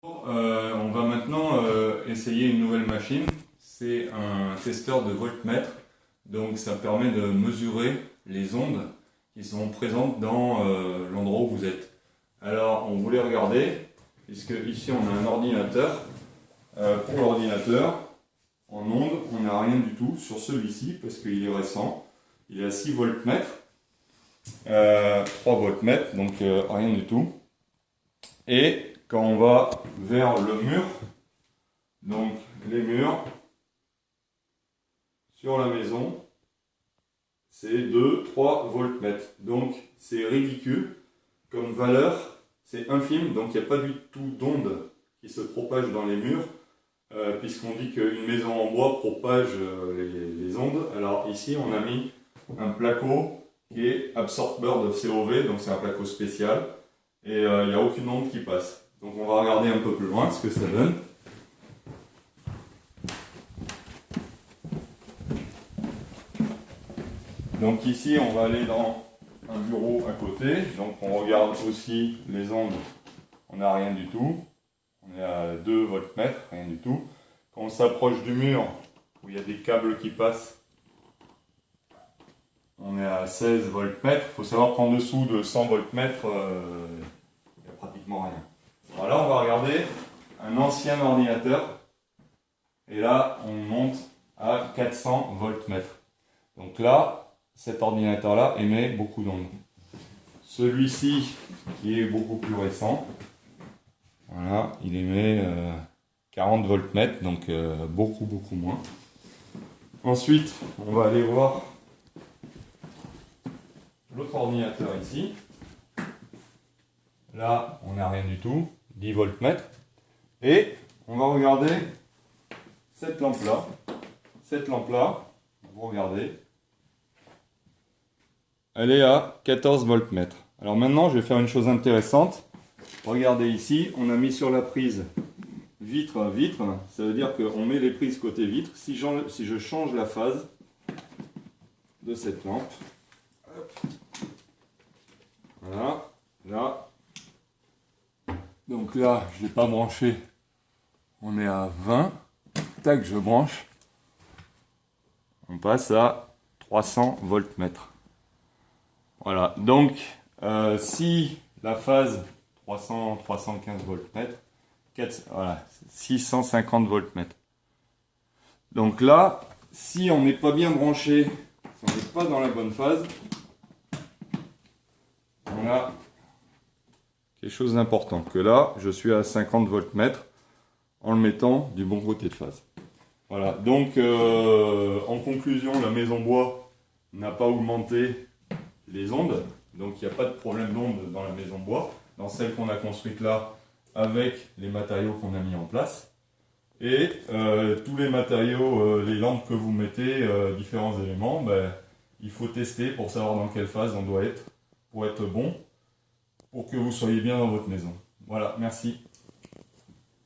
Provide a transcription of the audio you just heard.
On va maintenant essayer une nouvelle machine. C'est un testeur de voltmètre. Donc ça permet de mesurer les ondes qui sont présentes dans l'endroit où vous êtes. Alors on voulait regarder, puisque ici on a un ordinateur. Pour l'ordinateur, en ondes, on n'a rien du tout sur celui-ci parce qu'il est récent. Il est à 6 voltmètres, 3 voltmètres, donc rien du tout. Et quand on va vers le mur, donc les murs sur la maison, c'est 2-3 voltmètres. Donc c'est ridicule comme valeur, c'est infime, donc il n'y a pas du tout d'onde qui se propage dans les murs, puisqu'on dit qu'une maison en bois propage les ondes. Alors ici on a mis un placo qui est absorbeur de COV, donc c'est un placo spécial, et il n'y a aucune onde qui passe. Donc on va regarder un peu plus loin ce que ça donne. Donc ici on va aller dans un bureau à côté, donc on regarde aussi les ondes, on n'a rien du tout, on est à 2 voltmètres, rien du tout. Quand on s'approche du mur, où il y a des câbles qui passent, on est à 16 voltmètres. Il faut savoir qu'en dessous de 100 voltmètres, il n'y a pratiquement rien. Alors là, on va regarder un ancien ordinateur. Et là, on monte à 400 voltmètres. Donc là, cet ordinateur-là émet beaucoup d'ondes. Celui-ci, qui est beaucoup plus récent, voilà, il émet 40 voltmètres, donc beaucoup moins. Ensuite, on va aller voir l'autre ordinateur ici. Là, on n'a rien du tout, 10 voltmètres. Et on va regarder cette lampe-là. Cette lampe-là, vous regardez, elle est à 14 voltmètres. Alors maintenant, je vais faire une chose intéressante. Regardez ici, on a mis sur la prise vitre à vitre. Ça veut dire qu'on met les prises côté vitre. Si je change la phase de cette lampe, hop, voilà, là. Donc là, je ne l'ai pas branché. On est à 20. Tac, je branche. On passe à 300 voltmètres. Voilà, donc si la phase 315 voltmètres, voilà, 650 voltmètres. Donc là, si on n'est pas bien branché, si on n'est pas dans la bonne phase, on a quelque chose d'important. Que là, je suis à 50 voltmètres en le mettant du bon côté de phase. Voilà, donc en conclusion, la maison bois n'a pas augmenté les ondes, donc il n'y a pas de problème d'onde dans la maison bois, dans celle qu'on a construite là, avec les matériaux qu'on a mis en place. Et tous les matériaux, les lampes que vous mettez, différents éléments, ben, il faut tester pour savoir dans quelle phase on doit être, pour être bon, pour que vous soyez bien dans votre maison. Voilà, merci.